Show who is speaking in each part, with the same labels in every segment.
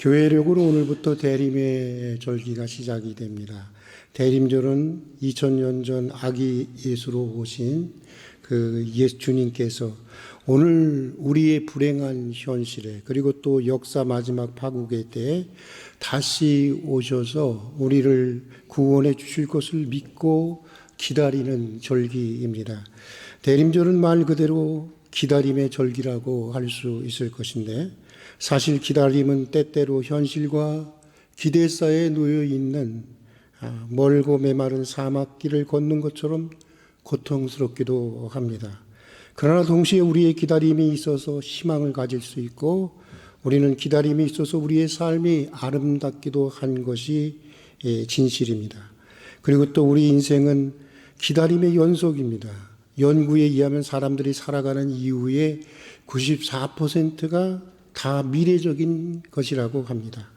Speaker 1: 교회력으로 오늘부터 대림의 절기가 시작이 됩니다. 대림절은 2000년 전 아기 예수로 오신 그 예수님께서 오늘 우리의 불행한 현실에 그리고 또 역사 마지막 파국의 때에 다시 오셔서 우리를 구원해 주실 것을 믿고 기다리는 절기입니다. 대림절은 말 그대로 기다림의 절기라고 할 수 있을 것인데, 사실 기다림은 때때로 현실과 기대사에 놓여 있는 멀고 메마른 사막길을 걷는 것처럼 고통스럽기도 합니다. 그러나 동시에 우리의 기다림이 있어서 희망을 가질 수 있고, 우리는 기다림이 있어서 우리의 삶이 아름답기도 한 것이 진실입니다. 그리고 또 우리 인생은 기다림의 연속입니다. 연구에 의하면 사람들이 살아가는 이후에 94%가 다 미래적인 것이라고 합니다.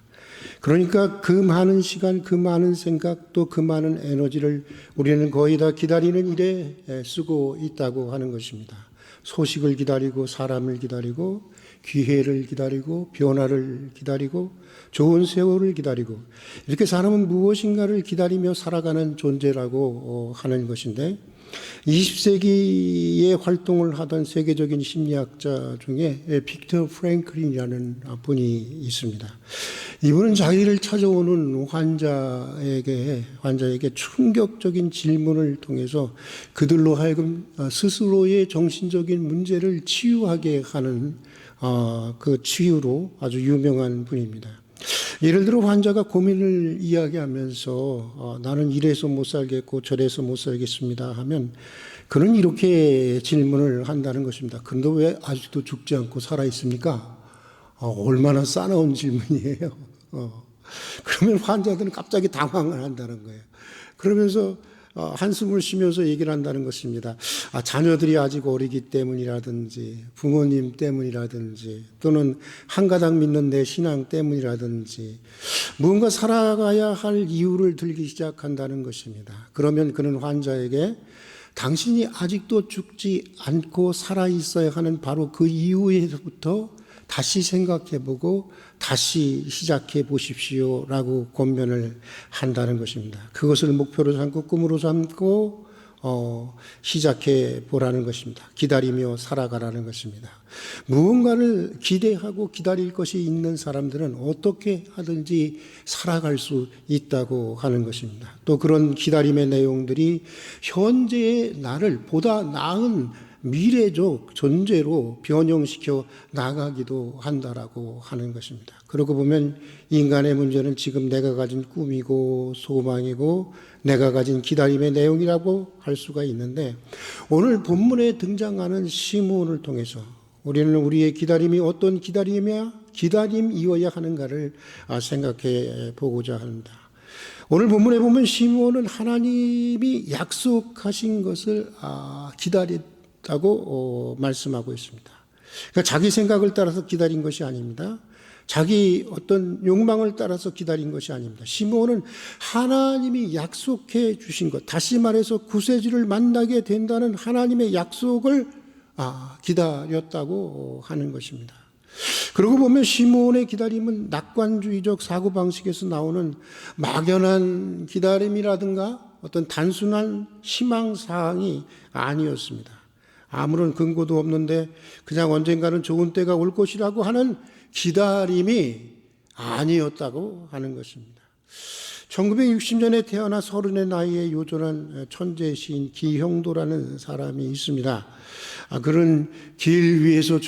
Speaker 1: 그러니까 그 많은 시간, 그 많은 생각, 또 그 많은 에너지를 우리는 거의 다 기다리는 일에 쓰고 있다고 하는 것입니다. 소식을 기다리고, 사람을 기다리고, 기회를 기다리고, 변화를 기다리고, 좋은 세월을 기다리고, 이렇게 사람은 무엇인가를 기다리며 살아가는 존재라고 하는 것인데, 20세기에 활동을 하던 세계적인 심리학자 중에 빅터 프랭클린이라는 분이 있습니다. 이분은 자기를 찾아오는 환자에게 충격적인 질문을 통해서 그들로 하여금 스스로의 정신적인 문제를 치유하게 하는 그 치유로 아주 유명한 분입니다. 예를 들어 환자가 고민을 이야기하면서 나는 이래서 못 살겠고 저래서 못 살겠습니다 하면 그는 이렇게 질문을 한다는 것입니다. 그런데 왜 아직도 죽지 않고 살아있습니까? 얼마나 싸나운 질문이에요. 그러면 환자들은 갑자기 당황을 한다는 거예요. 그러면서 한숨을 쉬면서 얘기를 한다는 것입니다. 자녀들이 아직 어리기 때문이라든지, 부모님 때문이라든지, 또는 한가닥 믿는 내 신앙 때문이라든지, 무언가 살아가야 할 이유를 들기 시작한다는 것입니다. 그러면 그는 환자에게 당신이 아직도 죽지 않고 살아있어야 하는 바로 그 이유에서부터 다시 생각해보고 다시 시작해 보십시오 라고 권면을 한다는 것입니다. 그것을 목표로 삼고 꿈으로 삼고 시작해 보라는 것입니다. 기다리며 살아가라는 것입니다. 무언가를 기대하고 기다릴 것이 있는 사람들은 어떻게 하든지 살아갈 수 있다고 하는 것입니다. 또 그런 기다림의 내용들이 현재의 나를 보다 나은 미래적 존재로 변형시켜 나가기도 한다라고 하는 것입니다. 그러고 보면 인간의 문제는 지금 내가 가진 꿈이고 소망이고 내가 가진 기다림의 내용이라고 할 수가 있는데, 오늘 본문에 등장하는 시므온을 통해서 우리는 우리의 기다림이 어떤 기다림이어야 하는가를 생각해 보고자 합니다. 오늘 본문에 보면 시므온은 하나님이 약속하신 것을 기다렸다고 말씀하고 있습니다. 그러니까 자기 생각을 따라서 기다린 것이 아닙니다. 자기 어떤 욕망을 따라서 기다린 것이 아닙니다. 시므온은 하나님이 약속해 주신 것, 다시 말해서 구세주를 만나게 된다는 하나님의 약속을 기다렸다고 하는 것입니다. 그러고 보면 시므온의 기다림은 낙관주의적 사고방식에서 나오는 막연한 기다림이라든가 어떤 단순한 희망사항이 아니었습니다. 아무런 근거도 없는데 그냥 언젠가는 좋은 때가 올 것이라고 하는 기다림이 아니었다고 하는 것입니다. 1960년에 태어나 30의 나이에 요절한 천재 시인 기형도라는 사람이 있습니다. 그는 길 위에서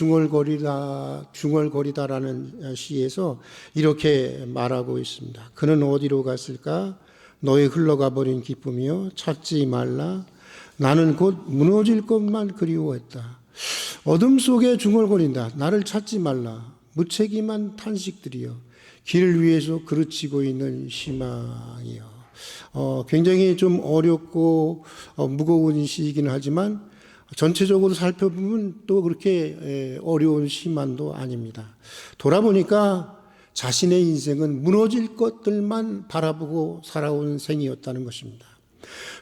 Speaker 1: 중얼거리다라는 시에서 이렇게 말하고 있습니다. 그는 어디로 갔을까? 너의 흘러가 버린 기쁨이여 찾지 말라. 나는 곧 무너질 것만 그리워했다. 어둠 속에 중얼거린다. 나를 찾지 말라. 무책임한 탄식들이여 길 위에서 그르치고 있는 희망이여. 굉장히 좀 어렵고 무거운 시이긴 하지만 전체적으로 살펴보면 또 그렇게 어려운 시만도 아닙니다. 돌아보니까 자신의 인생은 무너질 것들만 바라보고 살아온 생이었다는 것입니다.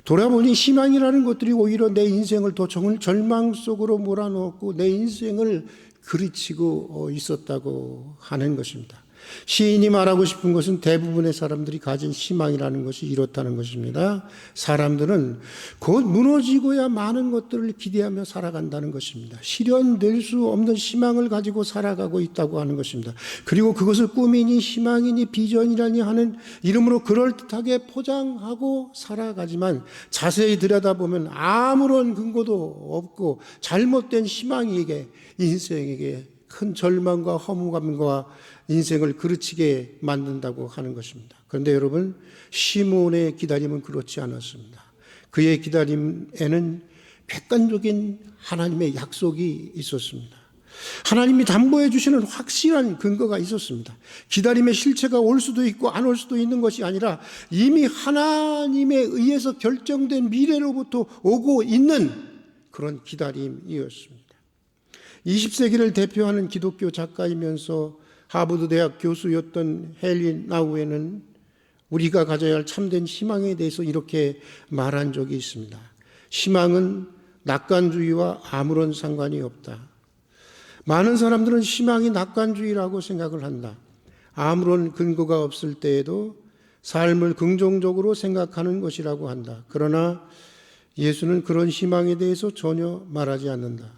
Speaker 1: 돌아보니 희망이라는 것들이 오히려 내 인생을 더 절망 속으로 몰아넣었고 내 인생을 그르치고 있었다고 하는 것입니다. 시인이 말하고 싶은 것은 대부분의 사람들이 가진 희망이라는 것이 이렇다는 것입니다. 사람들은 곧 무너지고야 많은 것들을 기대하며 살아간다는 것입니다. 실현될 수 없는 희망을 가지고 살아가고 있다고 하는 것입니다. 그리고 그것을 꿈이니 희망이니 비전이라니 하는 이름으로 그럴듯하게 포장하고 살아가지만 자세히 들여다보면 아무런 근거도 없고 잘못된 희망에게 인생에게 큰 절망과 허무감과 인생을 그르치게 만든다고 하는 것입니다. 그런데 여러분, 시몬의 기다림은 그렇지 않았습니다. 그의 기다림에는 객관적인 하나님의 약속이 있었습니다. 하나님이 담보해 주시는 확실한 근거가 있었습니다. 기다림의 실체가 올 수도 있고 안 올 수도 있는 것이 아니라 이미 하나님에 의해서 결정된 미래로부터 오고 있는 그런 기다림이었습니다. 20세기를 대표하는 기독교 작가이면서 하버드 대학 교수였던 헨리 나우에는 우리가 가져야 할 참된 희망에 대해서 이렇게 말한 적이 있습니다. 희망은 낙관주의와 아무런 상관이 없다. 많은 사람들은 희망이 낙관주의라고 생각을 한다. 아무런 근거가 없을 때에도 삶을 긍정적으로 생각하는 것이라고 한다. 그러나 예수는 그런 희망에 대해서 전혀 말하지 않는다.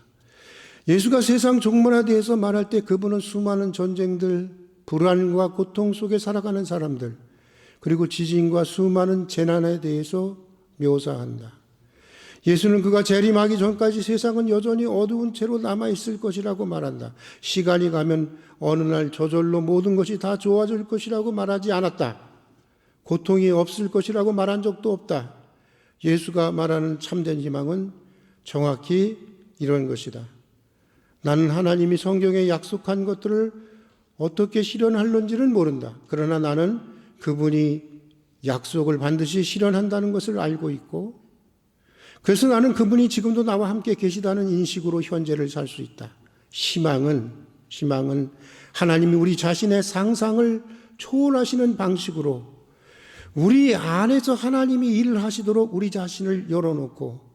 Speaker 1: 예수가 세상 종말에 대해서 말할 때 그분은 수많은 전쟁들, 불안과 고통 속에 살아가는 사람들, 그리고 지진과 수많은 재난에 대해서 묘사한다. 예수는 그가 재림하기 전까지 세상은 여전히 어두운 채로 남아있을 것이라고 말한다. 시간이 가면 어느 날 저절로 모든 것이 다 좋아질 것이라고 말하지 않았다. 고통이 없을 것이라고 말한 적도 없다. 예수가 말하는 참된 희망은 정확히 이런 것이다. 나는 하나님이 성경에 약속한 것들을 어떻게 실현할는지는 모른다. 그러나 나는 그분이 약속을 반드시 실현한다는 것을 알고 있고, 그래서 나는 그분이 지금도 나와 함께 계시다는 인식으로 현재를 살 수 있다. 희망은 하나님이 우리 자신의 상상을 초월하시는 방식으로 우리 안에서 하나님이 일을 하시도록 우리 자신을 열어놓고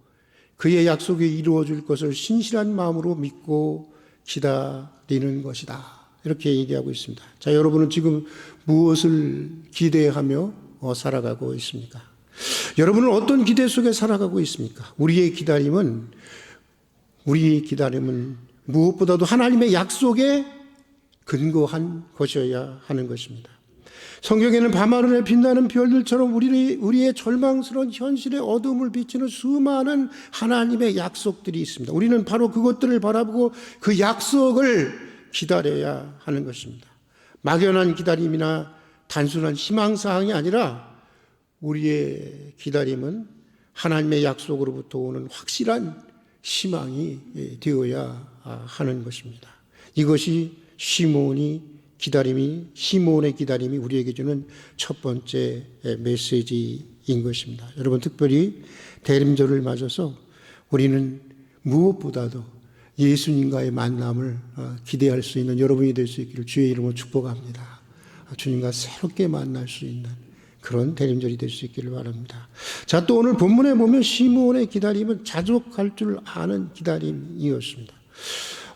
Speaker 1: 그의 약속이 이루어질 것을 신실한 마음으로 믿고 기다리는 것이다. 이렇게 얘기하고 있습니다. 자, 여러분은 지금 무엇을 기대하며 살아가고 있습니까? 여러분은 어떤 기대 속에 살아가고 있습니까? 우리의 기다림은 무엇보다도 하나님의 약속에 근거한 것이어야 하는 것입니다. 성경에는 밤하늘에 빛나는 별들처럼 우리의 절망스러운 현실의 어둠을 비추는 수많은 하나님의 약속들이 있습니다. 우리는 바로 그것들을 바라보고 그 약속을 기다려야 하는 것입니다. 막연한 기다림이나 단순한 희망사항이 아니라 우리의 기다림은 하나님의 약속으로부터 오는 확실한 희망이 되어야 하는 것입니다. 이것이 시몬의 기다림이 우리에게 주는 첫 번째 메시지인 것입니다. 여러분, 특별히 대림절을 맞아서 우리는 무엇보다도 예수님과의 만남을 기대할 수 있는 여러분이 될 수 있기를 주의 이름으로 축복합니다. 주님과 새롭게 만날 수 있는 그런 대림절이 될 수 있기를 바랍니다. 자, 또 오늘 본문에 보면 시몬의 기다림은 자족할 줄 아는 기다림이었습니다.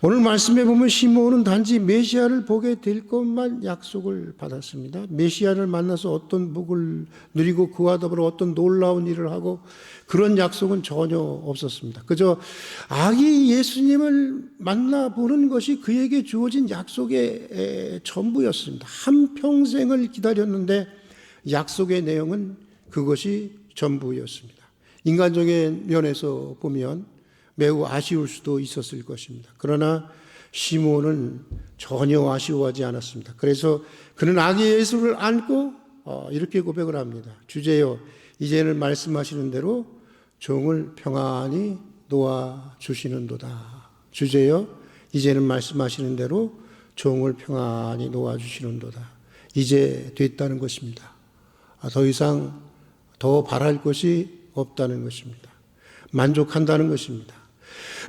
Speaker 1: 오늘 말씀에 보면 시몬은 단지 메시아를 보게 될 것만 약속을 받았습니다. 메시아를 만나서 어떤 복을 누리고 그와 더불어 어떤 놀라운 일을 하고 그런 약속은 전혀 없었습니다. 그저 아기 예수님을 만나보는 것이 그에게 주어진 약속의 전부였습니다. 한평생을 기다렸는데 약속의 내용은 그것이 전부였습니다. 인간적인 면에서 보면 매우 아쉬울 수도 있었을 것입니다. 그러나 시몬은 전혀 아쉬워하지 않았습니다. 그래서 그는 아기 예수를 안고 이렇게 고백을 합니다. 주제여, 이제는 말씀하시는 대로 종을 평안히 놓아주시는도다. 주제여, 이제는 말씀하시는 대로 종을 평안히 놓아주시는도다. 이제 됐다는 것입니다. 더 이상 더 바랄 것이 없다는 것입니다. 만족한다는 것입니다.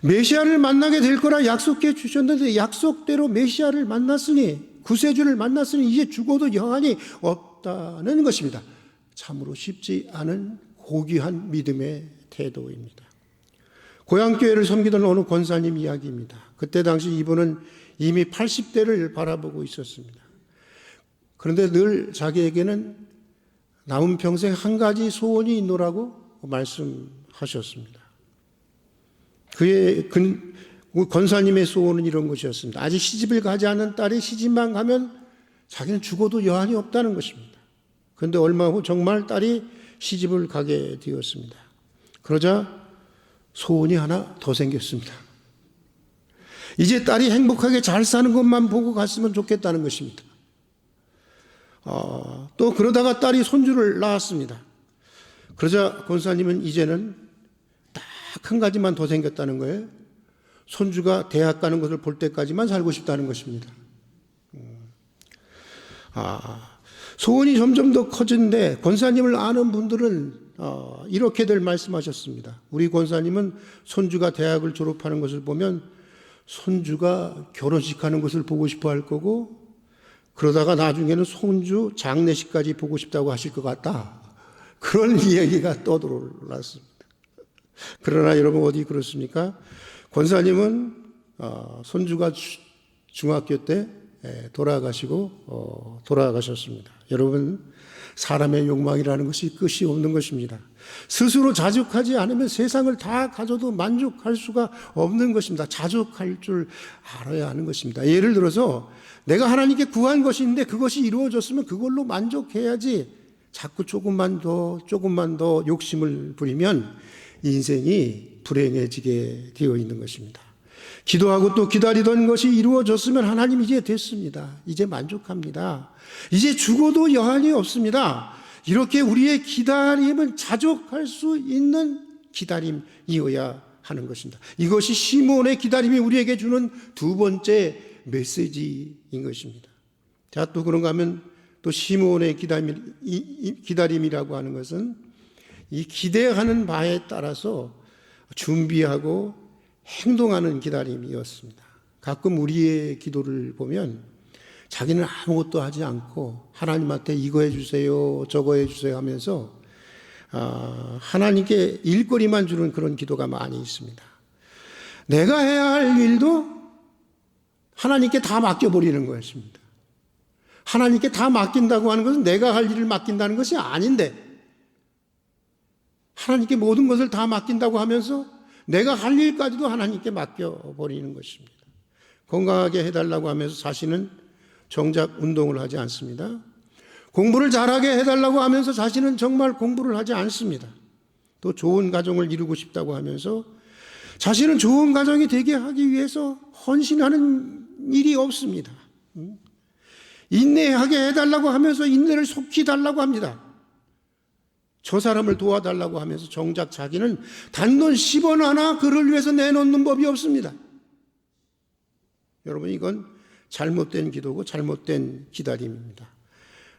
Speaker 1: 메시아를 만나게 될 거라 약속해 주셨는데 약속대로 메시아를 만났으니, 구세주를 만났으니 이제 죽어도 여한이 없다는 것입니다. 참으로 쉽지 않은 고귀한 믿음의 태도입니다. 고향교회를 섬기던 어느 권사님 이야기입니다. 그때 당시 이분은 이미 80대를 바라보고 있었습니다. 그런데 늘 자기에게는 남은 평생 한 가지 소원이 있노라고 말씀하셨습니다. 그의 권사님의 소원은 이런 것이었습니다. 아직 시집을 가지 않은 딸이 시집만 가면 자기는 죽어도 여한이 없다는 것입니다. 그런데 얼마 후 정말 딸이 시집을 가게 되었습니다. 그러자 소원이 하나 더 생겼습니다. 이제 딸이 행복하게 잘 사는 것만 보고 갔으면 좋겠다는 것입니다. 또 그러다가 딸이 손주를 낳았습니다. 그러자 권사님은 이제는 딱 한 가지만 더 생겼다는 거예요. 손주가 대학 가는 것을 볼 때까지만 살고 싶다는 것입니다. 소원이 점점 더 커지는데 권사님을 아는 분들은 이렇게들 말씀하셨습니다. 우리 권사님은 손주가 대학을 졸업하는 것을 보면 손주가 결혼식 하는 것을 보고 싶어 할 거고, 그러다가 나중에는 손주 장례식까지 보고 싶다고 하실 것 같다. 그런 이야기가 떠돌았습니다. 그러나 여러분 어디 그렇습니까? 권사님은 손주가 중학교 때 돌아가셨습니다. 여러분, 사람의 욕망이라는 것이 끝이 없는 것입니다. 스스로 자족하지 않으면 세상을 다 가져도 만족할 수가 없는 것입니다. 자족할 줄 알아야 하는 것입니다. 예를 들어서 내가 하나님께 구한 것이 있는데 그것이 이루어졌으면 그걸로 만족해야지, 자꾸 조금만 더 욕심을 부리면 인생이 불행해지게 되어 있는 것입니다. 기도하고 또 기다리던 것이 이루어졌으면 하나님 이제 됐습니다. 이제 만족합니다. 이제 죽어도 여한이 없습니다. 이렇게 우리의 기다림은 자족할 수 있는 기다림이어야 하는 것입니다. 이것이 시몬의 기다림이 우리에게 주는 두 번째 메시지인 것입니다. 자, 또 그런가 하면 또 시몬의 기다림이라고 하는 것은 이 기대하는 바에 따라서 준비하고 행동하는 기다림이었습니다. 가끔 우리의 기도를 보면 자기는 아무것도 하지 않고 하나님한테 이거 해주세요, 저거 해주세요 하면서 하나님께 일거리만 주는 그런 기도가 많이 있습니다. 내가 해야 할 일도 하나님께 다 맡겨버리는 것입니다. 하나님께 다 맡긴다고 하는 것은 내가 할 일을 맡긴다는 것이 아닌데, 하나님께 모든 것을 다 맡긴다고 하면서 내가 할 일까지도 하나님께 맡겨버리는 것입니다. 건강하게 해달라고 하면서 자신은 정작 운동을 하지 않습니다. 공부를 잘하게 해달라고 하면서 자신은 정말 공부를 하지 않습니다. 또 좋은 가정을 이루고 싶다고 하면서 자신은 좋은 가정이 되게 하기 위해서 헌신하는 일이 없습니다. 인내하게 해달라고 하면서 인내를 속히 달라고 합니다. 저 사람을 도와달라고 하면서 정작 자기는 단돈 10원 하나 그를 위해서 내놓는 법이 없습니다. 여러분, 이건 잘못된 기도고 잘못된 기다림입니다.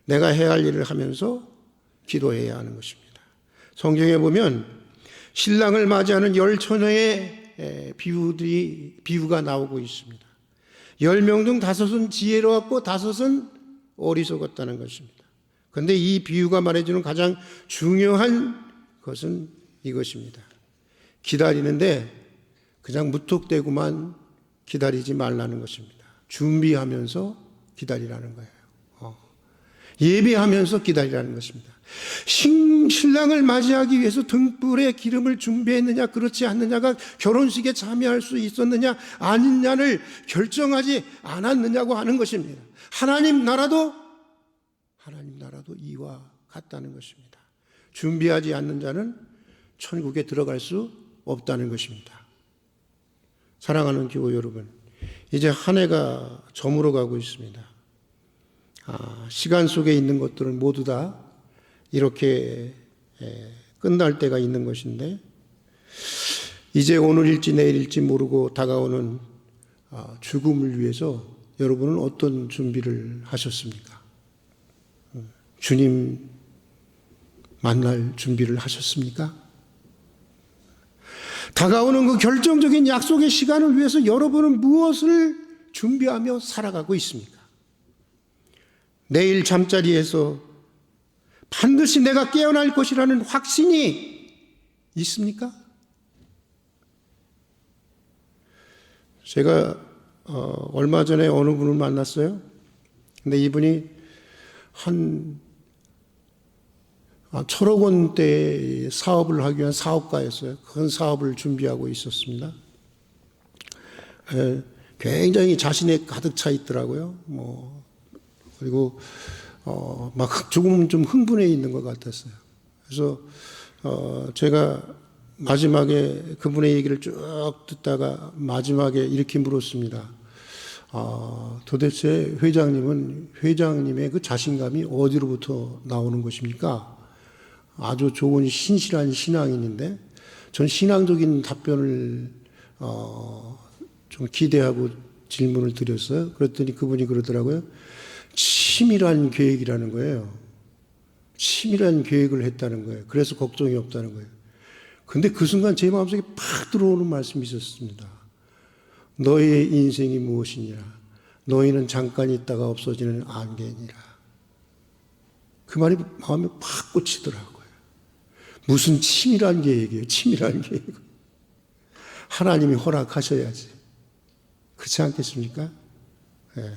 Speaker 1: 내가 해야 할 일을 하면서 기도해야 하는 것입니다. 성경에 보면 신랑을 맞이하는 10처녀의 비유가 나오고 있습니다. 10명 중 5은 지혜로웠고 5은 어리석었다는 것입니다. 그런데 이 비유가 말해주는 가장 중요한 것은 이것입니다. 기다리는데 그냥 무턱대고만 기다리지 말라는 것입니다. 준비하면서 기다리라는 거예요. 예배하면서 기다리라는 것입니다. 신랑을 맞이하기 위해서 등불에 기름을 준비했느냐 그렇지 않느냐가 결혼식에 참여할 수 있었느냐 아니냐를 결정하지 않았느냐고 하는 것입니다. 하나님 나라도 이와 같다는 것입니다. 준비하지 않는 자는 천국에 들어갈 수 없다는 것입니다. 사랑하는 교우 여러분, 이제 한 해가 저물어 가고 있습니다. 시간 속에 있는 것들은 모두 다 이렇게 끝날 때가 있는 것인데, 이제 오늘일지 내일일지 모르고 다가오는 죽음을 위해서 여러분은 어떤 준비를 하셨습니까? 주님 만날 준비를 하셨습니까? 다가오는 그 결정적인 약속의 시간을 위해서 여러분은 무엇을 준비하며 살아가고 있습니까? 내일 잠자리에서 반드시 내가 깨어날 것이라는 확신이 있습니까? 제가 얼마 전에 어느 분을 만났어요. 근데 이분이 한 1,000억 원대 사업을 하기 위한 사업가였어요. 큰 사업을 준비하고 있었습니다. 굉장히 자신에 가득 차 있더라고요. 그리고 막 조금 좀 흥분해 있는 것 같았어요. 그래서 제가 마지막에 그분의 얘기를 쭉 듣다가 마지막에 이렇게 물었습니다. 도대체 회장님의 그 자신감이 어디로부터 나오는 것입니까? 아주 좋은 신실한 신앙인인데, 전 신앙적인 답변을 좀 기대하고 질문을 드렸어요. 그랬더니 그분이 그러더라고요. 치밀한 계획이라는 거예요. 치밀한 계획을 했다는 거예요. 그래서 걱정이 없다는 거예요. 근데 그 순간 제 마음속에 팍 들어오는 말씀이 있었습니다. 너의 인생이 무엇이냐? 너희는 잠깐 있다가 없어지는 안개니라. 그 말이 마음에 팍 꽂히더라고요. 무슨 치밀한 계획이에요. 치밀한 계획. 하나님이 허락하셔야지. 그렇지 않겠습니까? 네.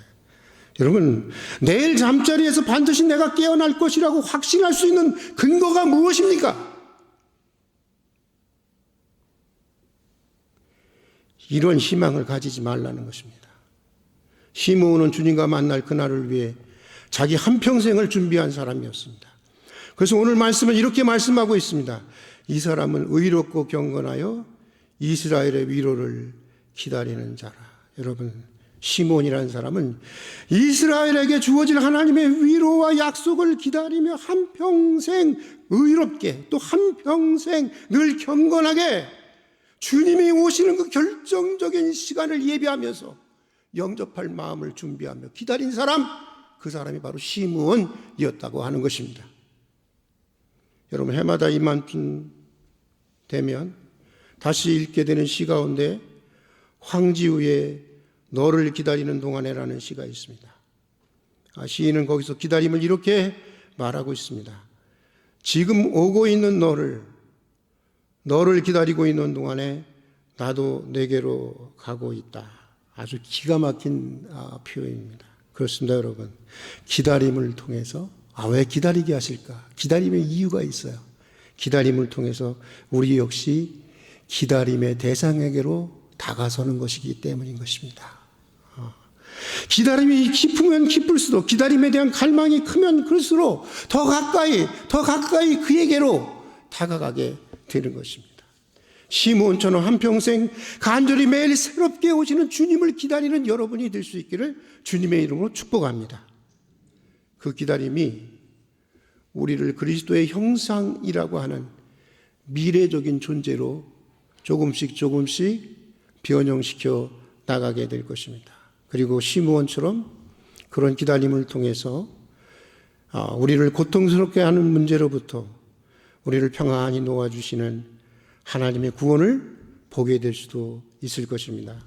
Speaker 1: 여러분, 내일 잠자리에서 반드시 내가 깨어날 것이라고 확신할 수 있는 근거가 무엇입니까? 이런 희망을 가지지 말라는 것입니다. 시므온은 주님과 만날 그날을 위해 자기 한평생을 준비한 사람이었습니다. 그래서 오늘 말씀은 이렇게 말씀하고 있습니다. 이 사람은 의롭고 경건하여 이스라엘의 위로를 기다리는 자라. 여러분, 시므온이라는 사람은 이스라엘에게 주어질 하나님의 위로와 약속을 기다리며 한평생 의롭게, 또 한평생 늘 경건하게 주님이 오시는 그 결정적인 시간을 예비하면서 영접할 마음을 준비하며 기다린 사람, 그 사람이 바로 시므온이었다고 하는 것입니다. 여러분, 해마다 이맘쯤 되면 다시 읽게 되는 시 가운데 황지우의 너를 기다리는 동안에라는 시가 있습니다. 시인은 거기서 기다림을 이렇게 말하고 있습니다. 지금 오고 있는 너를 기다리고 있는 동안에 나도 내게로 가고 있다. 아주 기가 막힌 표현입니다. 그렇습니다, 여러분. 기다림을 통해서 왜 기다리게 하실까? 기다림의 이유가 있어요. 기다림을 통해서 우리 역시 기다림의 대상에게로 다가서는 것이기 때문인 것입니다. 기다림이 깊으면 깊을수록, 기다림에 대한 갈망이 크면 클수록 더 가까이 그에게로 다가가게 되는 것입니다. 시므온처럼 한평생 간절히 매일 새롭게 오시는 주님을 기다리는 여러분이 될 수 있기를 주님의 이름으로 축복합니다. 그 기다림이 우리를 그리스도의 형상이라고 하는 미래적인 존재로 조금씩 변형시켜 나가게 될 것입니다. 그리고 시므온처럼 그런 기다림을 통해서 우리를 고통스럽게 하는 문제로부터 우리를 평안히 놓아주시는 하나님의 구원을 보게 될 수도 있을 것입니다.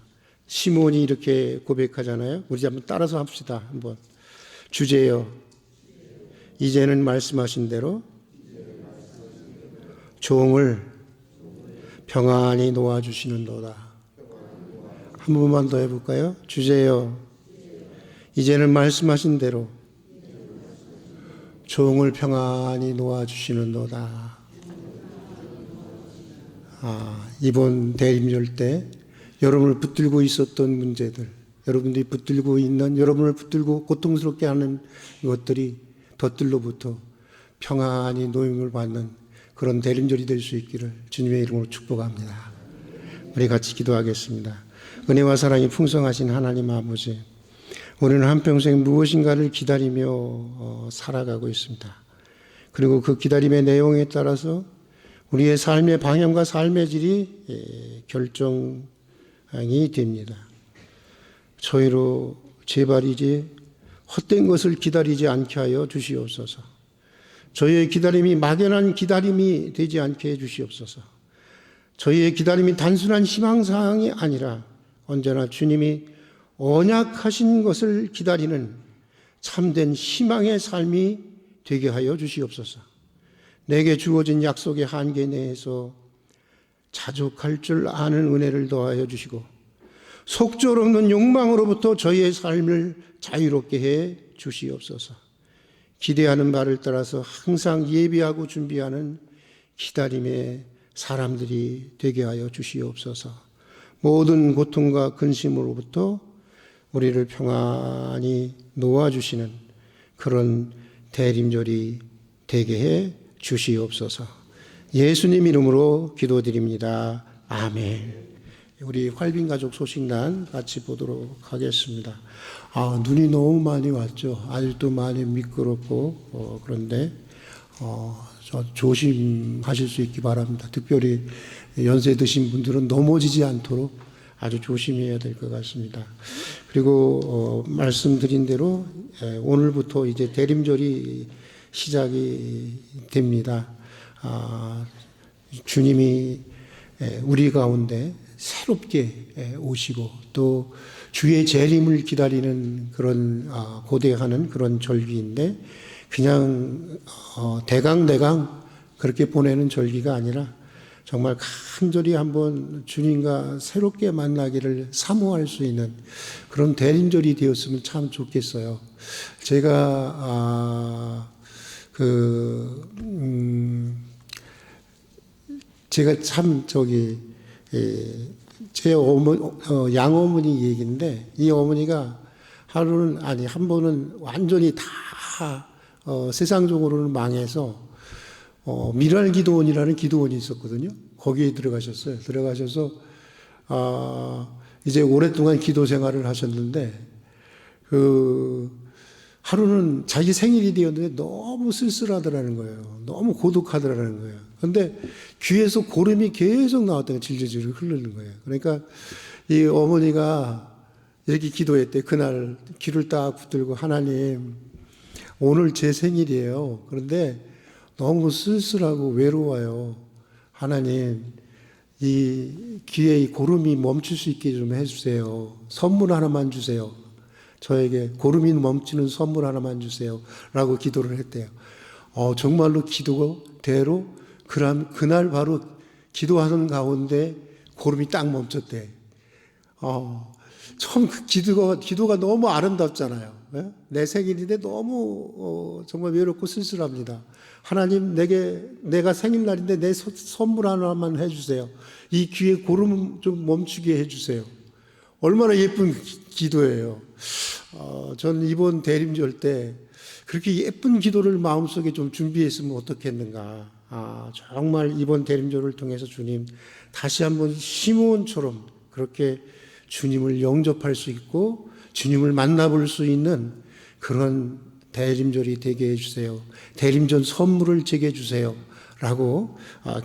Speaker 1: 시므온이 이렇게 고백하잖아요. 우리 한번 따라서 합시다. 한번. 주제여, 이제는 말씀하신 대로 종을 평안히 놓아주시는도다. 한 번만 더 해볼까요? 주제여, 이제는 말씀하신 대로 종을 평안히 놓아주시는도다. 이번 대림절 때 여러분을 붙들고 있었던 문제들, 여러분들이 붙들고 있는, 여러분을 붙들고 고통스럽게 하는 것들이 덫들로부터 평안히 노임을 받는 그런 대림절이 될 수 있기를 주님의 이름으로 축복합니다. 우리 같이 기도하겠습니다. 은혜와 사랑이 풍성하신 하나님 아버지, 우리는 한평생 무엇인가를 기다리며 살아가고 있습니다. 그리고 그 기다림의 내용에 따라서 우리의 삶의 방향과 삶의 질이 결정이 됩니다. 저희로 제발 이제 헛된 것을 기다리지 않게 하여 주시옵소서. 저희의 기다림이 막연한 기다림이 되지 않게 해 주시옵소서. 저희의 기다림이 단순한 희망사항이 아니라 언제나 주님이 언약하신 것을 기다리는 참된 희망의 삶이 되게 하여 주시옵소서. 내게 주어진 약속의 한계 내에서 자족할 줄 아는 은혜를 더하여 주시고 속절없는 욕망으로부터 저희의 삶을 자유롭게 해 주시옵소서. 기대하는 바를 따라서 항상 예비하고 준비하는 기다림의 사람들이 되게 하여 주시옵소서. 모든 고통과 근심으로부터 우리를 평안히 놓아주시는 그런 대림절이 되게 해 주시옵소서. 예수님 이름으로 기도드립니다. 아멘. 우리 활빈 가족 소식란 같이 보도록 하겠습니다. 눈이 너무 많이 왔죠. 아직도 많이 미끄럽고 그런데 조심하실 수 있기 바랍니다. 특별히 연세 드신 분들은 넘어지지 않도록 아주 조심해야 될 것 같습니다. 그리고 말씀드린 대로 오늘부터 이제 대림절이 시작이 됩니다. 주님이 우리 가운데 새롭게 오시고 또 주의 재림을 기다리는 그런 고대하는 그런 절기인데 그냥 대강대강 그렇게 보내는 절기가 아니라 정말 간절히 한번 주님과 새롭게 만나기를 사모할 수 있는 그런 대림절이 되었으면 참 좋겠어요. 제가 제가 참 제 양어머니 얘기인데 이 어머니가 하루는 아니 한 번은 완전히 다 세상적으로는 망해서 미랄 기도원이라는 기도원이 있었거든요. 거기에 들어가셨어요. 들어가셔서 이제 오랫동안 기도 생활을 하셨는데 하루는 자기 생일이 되었는데 너무 쓸쓸하더라는 거예요. 너무 고독하더라는 거예요. 그런데 귀에서 고름이 계속 나왔다가 질질질 흐르는 거예요. 그러니까 이 어머니가 이렇게 기도했대. 그날 귀를 딱 붙들고 하나님 오늘 제 생일이에요. 그런데 너무 쓸쓸하고 외로워요. 하나님 이 귀에 이 고름이 멈출 수 있게 좀 해주세요. 선물 하나만 주세요. 저에게 고름이 멈추는 선물 하나만 주세요. 라고 기도를 했대요. 정말로 기도대로 그날 바로 기도하는 가운데 고름이 딱 멈췄대. 처음 그 기도가 너무 아름답잖아요. 내 생일인데 너무 정말 외롭고 쓸쓸합니다. 하나님 내가 생일날인데 내 선물 하나만 해주세요. 이 귀에 고름 좀 멈추게 해주세요. 얼마나 예쁜 기도예요. 전 이번 대림절 때 그렇게 예쁜 기도를 마음속에 좀 준비했으면 어떻겠는가. 정말 이번 대림절을 통해서 주님 다시 한번 시므온처럼 그렇게 주님을 영접할 수 있고 주님을 만나볼 수 있는 그런 대림절이 되게 해주세요. 대림절 선물을 제게 주세요. 라고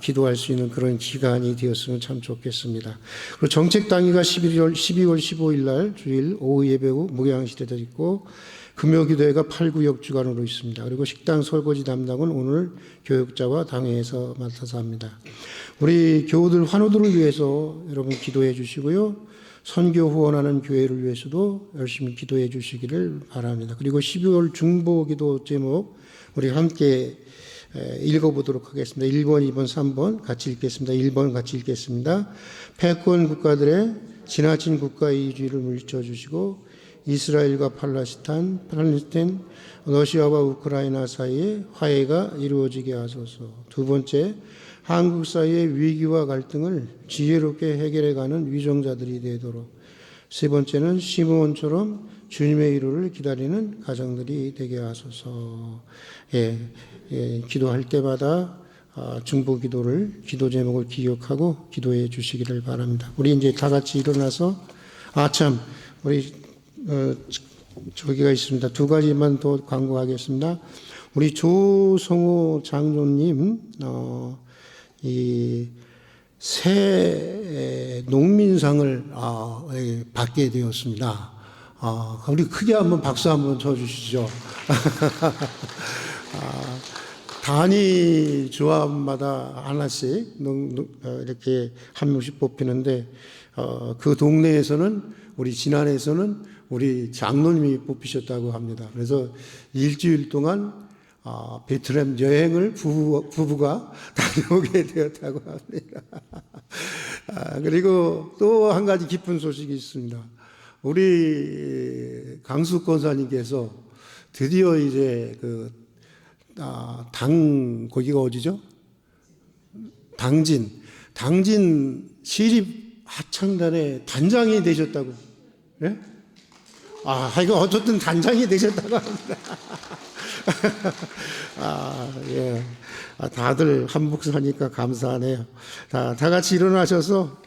Speaker 1: 기도할 수 있는 그런 기간이 되었으면 참 좋겠습니다. 그리고 정책당의가 12월 15일 날 주일 오후 예배 후 무교양시대도 있고 금요기도회가 8, 9역 주간으로 있습니다. 그리고 식당 설거지 담당은 오늘 교육자와 당회에서 맡아서 합니다. 우리 교우들 환우들을 위해서 여러분 기도해 주시고요. 선교 후원하는 교회를 위해서도 열심히 기도해 주시기를 바랍니다. 그리고 12월 중보기도 제목 우리 함께 읽어보도록 하겠습니다. 1번, 2번, 3번 같이 읽겠습니다. 1번 같이 읽겠습니다. 패권 국가들의 지나친 국가 이주의를 물리쳐주시고 이스라엘과 팔레스타인, 러시아와 우크라이나 사이에 화해가 이루어지게 하소서. 두 번째, 한국 사이의 위기와 갈등을 지혜롭게 해결해가는 위정자들이 되도록. 세 번째는 시므온처럼 주님의 이루를 기다리는 가정들이 되게 하소서. 기도할 때마다 중보기도를 기도 제목을 기억하고 기도해 주시기를 바랍니다. 우리 이제 다 같이 일어나서 우리 저기가 있습니다. 두 가지만 더 광고하겠습니다. 우리 조성호 장로님 이 새 농민상을 받게 되었습니다. 우리 크게 한번 박수 한번 쳐주시죠. 단위 조합마다 하나씩 이렇게 한 명씩 뽑히는데 그 동네에서는 우리 진안에서는 우리 장로님이 뽑히셨다고 합니다. 그래서 일주일 동안 베트남 여행을 부부가 다녀오게 되었다고 합니다. 그리고 또 한 가지 기쁜 소식이 있습니다. 우리 강숙 권사님께서 드디어 이제 그 거기가 어디죠? 당진 시립 합창단의 단장이 되셨다고. 예? 이거 어쨌든 단장이 되셨다고 합니다. 예. 다들 한몫을 하니까 감사하네요. 다 같이 일어나셔서